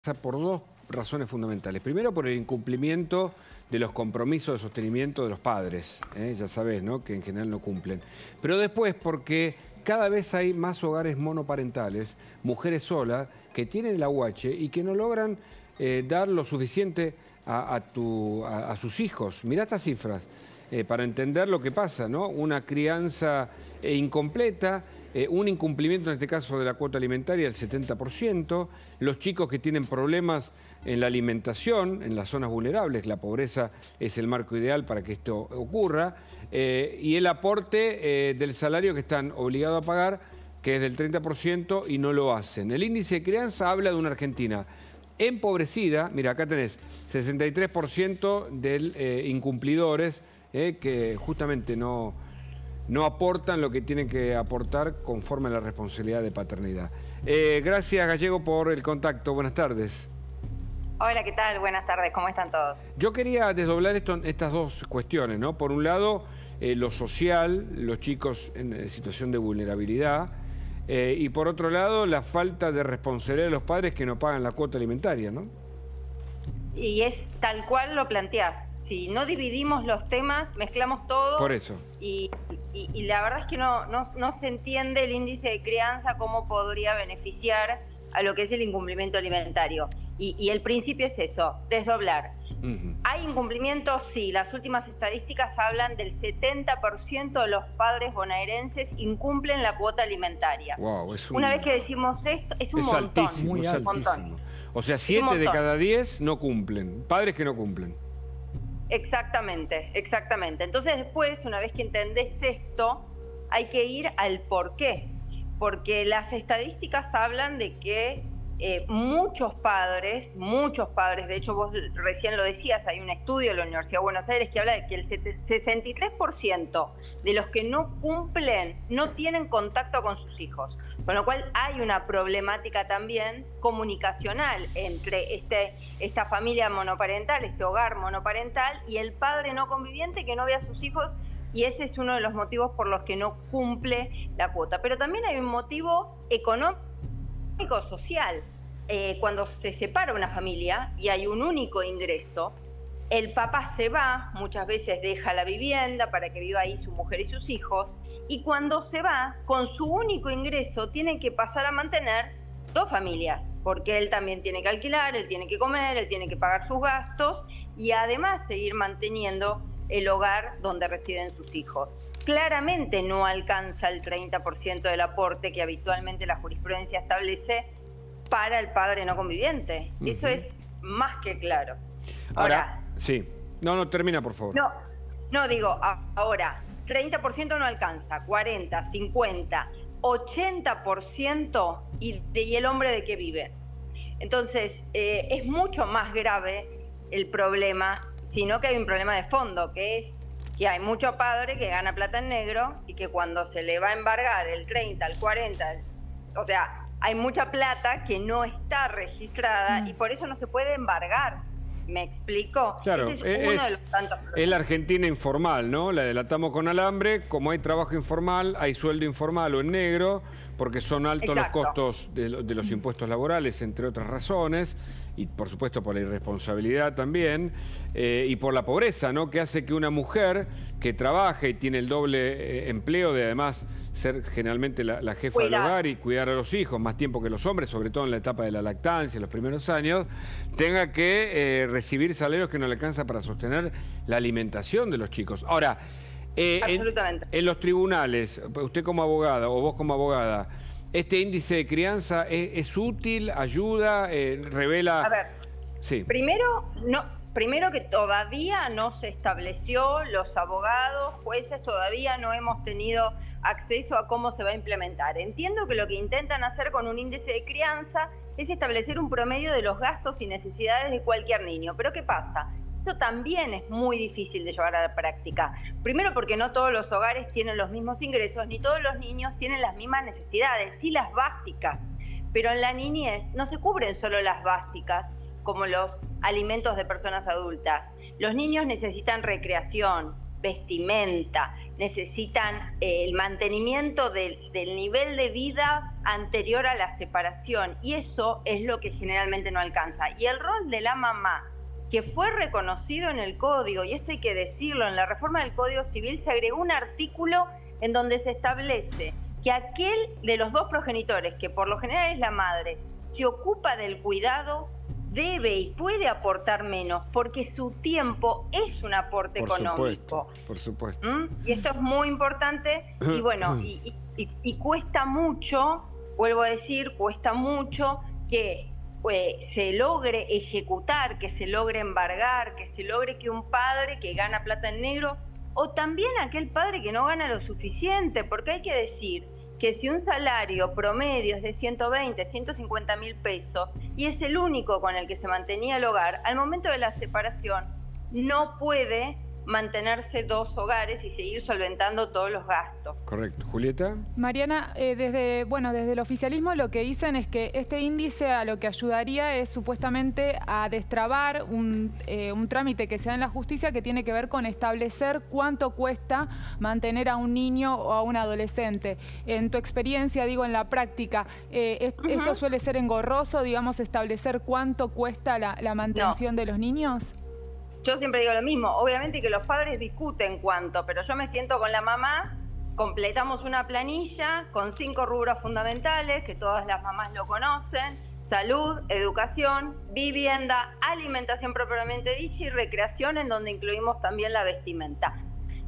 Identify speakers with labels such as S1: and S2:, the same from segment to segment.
S1: Por dos razones fundamentales. Primero, por el incumplimiento de los compromisos de sostenimiento de los padres. Ya sabés, ¿no?, que en general no cumplen. Pero después, porque cada vez hay más hogares monoparentales, mujeres solas, que tienen el aguache y que no logran dar lo suficiente a sus hijos. Mirá estas cifras, para entender lo que pasa, ¿no? Una crianza incompleta, un incumplimiento en este caso de la cuota alimentaria del 70%, los chicos que tienen problemas en la alimentación, en las zonas vulnerables, la pobreza es el marco ideal para que esto ocurra, y el aporte del salario que están obligados a pagar, que es del 30% y no lo hacen. El índice de crianza habla de una Argentina empobrecida. Mira, acá tenés 63% de incumplidores que justamente no aportan lo que tienen que aportar conforme a la responsabilidad de paternidad. Gracias, Gallego, por el contacto. Buenas tardes.
S2: Hola, ¿qué tal? Buenas tardes, ¿cómo están todos?
S1: Yo quería desdoblar estas dos cuestiones, ¿no? Por un lado, lo social, los chicos en situación de vulnerabilidad, y por otro lado, la falta de responsabilidad de los padres que no pagan la cuota alimentaria, ¿no?
S2: Y es tal cual lo planteás. Si no dividimos los temas, mezclamos todo.
S1: Por eso.
S2: Y la verdad es que no se entiende el índice de crianza cómo podría beneficiar a lo que es el incumplimiento alimentario. Y el principio es eso, desdoblar. ¿Hay incumplimientos? Sí. Las últimas estadísticas hablan del 70% de los padres bonaerenses incumplen la cuota alimentaria.
S1: Wow,
S2: Una vez que decimos esto, es un montón.
S1: Altísimo, es altísimo.
S2: Montón.
S1: O sea, 7 de cada 10 no cumplen. Padres que no cumplen.
S2: Exactamente, exactamente. Entonces después, una vez que entendés esto, hay que ir al por qué. Porque las estadísticas hablan de que muchos padres, de hecho vos recién lo decías, hay un estudio de la Universidad de Buenos Aires que habla de que el 63% de los que no cumplen no tienen contacto con sus hijos. Con lo cual hay una problemática también comunicacional entre esta familia monoparental, este hogar monoparental, y el padre no conviviente que no ve a sus hijos, y ese es uno de los motivos por los que no cumple la cuota. Pero también hay un motivo económico, social. Cuando se separa una familia y hay un único ingreso, el papá se va, muchas veces deja la vivienda para que viva ahí su mujer y sus hijos, y cuando se va, con su único ingreso, tiene que pasar a mantener dos familias, porque él también tiene que alquilar, él tiene que comer, él tiene que pagar sus gastos y además seguir manteniendo el hogar donde residen sus hijos. Claramente no alcanza el 30% del aporte que habitualmente la jurisprudencia establece para el padre no conviviente. Eso es más que claro.
S1: Ahora, sí. No, termina, por favor.
S2: No, digo, ahora, 30% no alcanza, 40, 50, 80% y el hombre de qué vive. Entonces, es mucho más grave el problema, sino que hay un problema de fondo, que es que hay mucho padre que gana plata en negro y que cuando se le va a embargar el 30, el 40, o sea, hay mucha plata que no está registrada y por eso no se puede embargar. ¿Me explico?
S1: Claro,
S2: ese es uno de los tantos problemas.
S1: Es la Argentina informal, ¿no? La delatamos con alambre. Como hay trabajo informal, hay sueldo informal o en negro, porque son altos los costos de los impuestos laborales, entre otras razones, y por supuesto por la irresponsabilidad también, y por la pobreza, ¿no?, que hace que una mujer que trabaja y tiene el doble empleo de además ser generalmente la jefa del hogar y cuidar a los hijos más tiempo que los hombres, sobre todo en la etapa de la lactancia, en los primeros años, tenga que recibir salarios que no le alcanza para sostener la alimentación de los chicos. Ahora, en los tribunales, usted como abogada o vos como abogada, ¿este índice de crianza es útil, ayuda, revela?
S2: A ver,
S1: sí.
S2: Primero que todavía no se estableció, los abogados, jueces, todavía no hemos tenido acceso a cómo se va a implementar. Entiendo que lo que intentan hacer con un índice de crianza es establecer un promedio de los gastos y necesidades de cualquier niño. Pero ¿qué pasa? Eso también es muy difícil de llevar a la práctica. Primero porque no todos los hogares tienen los mismos ingresos, ni todos los niños tienen las mismas necesidades, sí las básicas. Pero en la niñez no se cubren solo las básicas, como los alimentos de personas adultas. Los niños necesitan recreación, vestimenta, necesitan el mantenimiento del nivel de vida anterior a la separación, y eso es lo que generalmente no alcanza. Y el rol de la mamá, que fue reconocido en el Código, y esto hay que decirlo, en la reforma del Código Civil se agregó un artículo en donde se establece que aquel de los dos progenitores, que por lo general es la madre, se ocupa del cuidado, debe y puede aportar menos, porque su tiempo es un aporte económico.
S1: Por supuesto.
S2: Y esto es muy importante, y bueno, y cuesta mucho, vuelvo a decir, cuesta mucho que se logre ejecutar, que se logre embargar, que se logre que un padre que gana plata en negro, o también aquel padre que no gana lo suficiente, porque hay que decir que si un salario promedio es de 120, 150 mil pesos y es el único con el que se mantenía el hogar, al momento de la separación no puede mantenerse dos hogares y seguir solventando todos los gastos.
S1: Correcto. ¿Julieta?
S3: Mariana, desde el oficialismo lo que dicen es que este índice a lo que ayudaría es supuestamente a destrabar un trámite que se da en la justicia que tiene que ver con establecer cuánto cuesta mantener a un niño o a un adolescente. En tu experiencia, digo, en la práctica, ¿esto suele ser engorroso, digamos, establecer cuánto cuesta la mantención de los niños?
S2: Yo siempre digo lo mismo, obviamente que los padres discuten cuánto, pero yo me siento con la mamá, completamos una planilla con 5 rubros fundamentales, que todas las mamás lo conocen: salud, educación, vivienda, alimentación propiamente dicha y recreación, en donde incluimos también la vestimenta.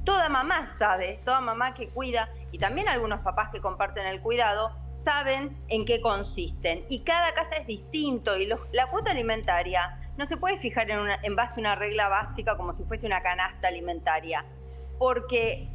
S2: Toda mamá sabe, toda mamá que cuida, y también algunos papás que comparten el cuidado, saben en qué consisten. Y cada casa es distinto, y la cuota alimentaria no se puede fijar en base a una regla básica como si fuese una canasta alimentaria, porque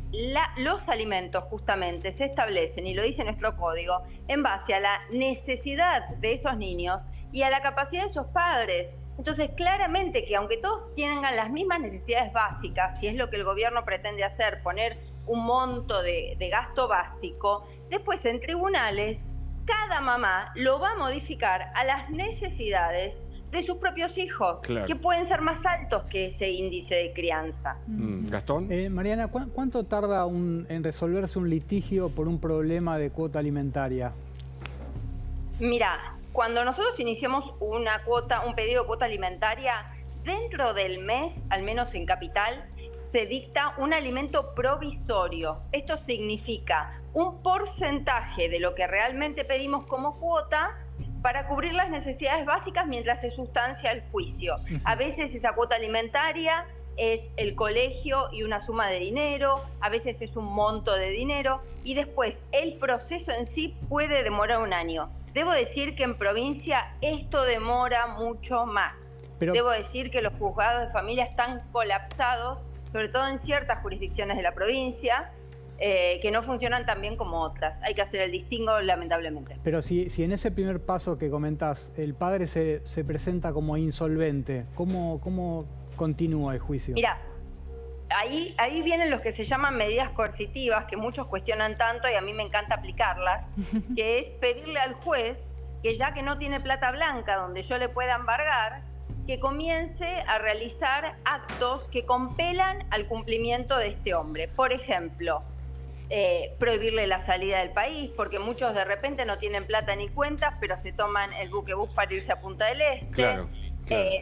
S2: los alimentos justamente se establecen, y lo dice nuestro código, en base a la necesidad de esos niños y a la capacidad de esos padres. Entonces, claramente que aunque todos tengan las mismas necesidades básicas, si es lo que el gobierno pretende hacer, poner un monto de gasto básico, después en tribunales cada mamá lo va a modificar a las necesidades de sus propios hijos, claro, que pueden ser más altos que ese índice de crianza.
S1: Gastón.
S4: Mariana, ¿cuánto tarda en resolverse un litigio por un problema de cuota alimentaria?
S2: Mira, cuando nosotros iniciamos un pedido de cuota alimentaria, dentro del mes, al menos en Capital, se dicta un alimento provisorio. Esto significa un porcentaje de lo que realmente pedimos como cuota para cubrir las necesidades básicas mientras se sustancia el juicio. A veces esa cuota alimentaria es el colegio y una suma de dinero, a veces es un monto de dinero, y después el proceso en sí puede demorar un año. Debo decir que en provincia esto demora mucho más. Debo decir que los juzgados de familia están colapsados, sobre todo en ciertas jurisdicciones de la provincia, que no funcionan tan bien como otras. Hay que hacer el distingo, lamentablemente.
S4: Pero si en ese primer paso que comentás, el padre se presenta como insolvente, ¿cómo continúa el juicio?
S2: Mira, ahí vienen los que se llaman medidas coercitivas, que muchos cuestionan tanto y a mí me encanta aplicarlas, que es pedirle al juez que, ya que no tiene plata blanca donde yo le pueda embargar, que comience a realizar actos que compelan al cumplimiento de este hombre. Por ejemplo, prohibirle la salida del país, porque muchos de repente no tienen plata ni cuentas, pero se toman el buquebús para irse a Punta del Este. Claro.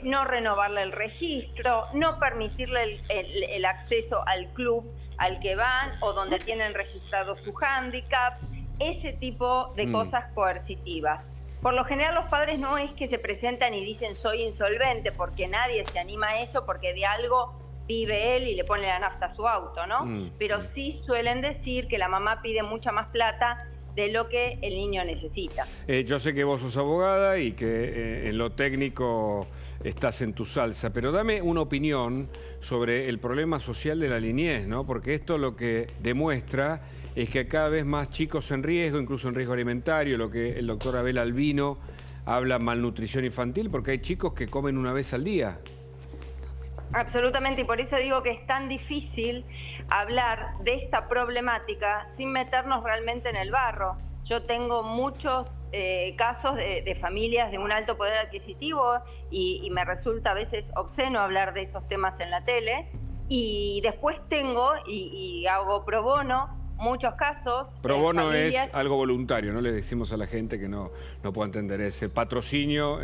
S2: No renovarle el registro, no permitirle el acceso al club al que van o donde tienen registrado su hándicap, ese tipo de cosas coercitivas. Por lo general los padres no es que se presentan y dicen soy insolvente, porque nadie se anima a eso, porque de algo vive él y le pone la nafta a su auto, ¿no? Pero sí suelen decir que la mamá pide mucha más plata de lo que el niño necesita.
S1: Yo sé que vos sos abogada y que en lo técnico estás en tu salsa, pero dame una opinión sobre el problema social de la niñez, ¿no? Porque esto lo que demuestra es que cada vez más chicos en riesgo, incluso en riesgo alimentario, lo que el doctor Abel Albino habla, malnutrición infantil, porque hay chicos que comen una vez al día.
S2: Absolutamente, y por eso digo que es tan difícil hablar de esta problemática sin meternos realmente en el barro. Yo tengo muchos casos de familias de un alto poder adquisitivo y me resulta a veces obsceno hablar de esos temas en la tele, Y después tengo, y hago pro bono, muchos casos.
S1: Pro bono es algo voluntario, no le decimos a la gente que no pueda entender ese patrocinio,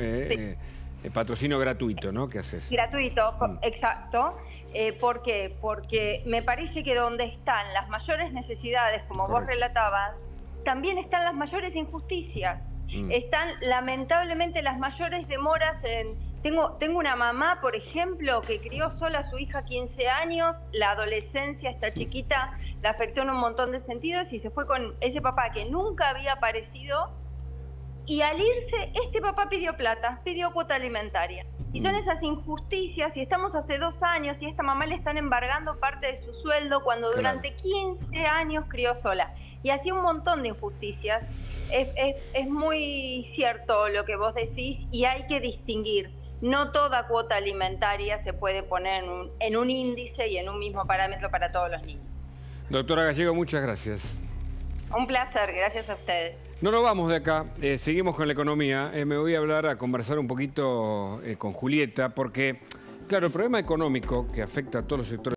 S1: patrocinio gratuito, ¿no? ¿Qué haces?
S2: Gratuito, exacto. ¿Por qué? Porque me parece que donde están las mayores necesidades, como vos relatabas, también están las mayores injusticias. Están lamentablemente las mayores demoras en... Tengo una mamá, por ejemplo, que crió sola a su hija 15 años, la adolescencia, esta chiquita, la afectó en un montón de sentidos y se fue con ese papá que nunca había aparecido. Y al irse, este papá pidió plata, pidió cuota alimentaria. Y son esas injusticias, y estamos hace 2 años y a esta mamá le están embargando parte de su sueldo cuando durante 15 años crió sola. Y así un montón de injusticias. Es muy cierto lo que vos decís y hay que distinguir. No toda cuota alimentaria se puede poner en un índice y en un mismo parámetro para todos los niños.
S1: Doctora Gallego, muchas gracias.
S2: Un placer, gracias a ustedes.
S1: No nos vamos de acá, seguimos con la economía. Me voy a conversar un poquito con Julieta, porque, claro, el problema económico que afecta a todos los sectores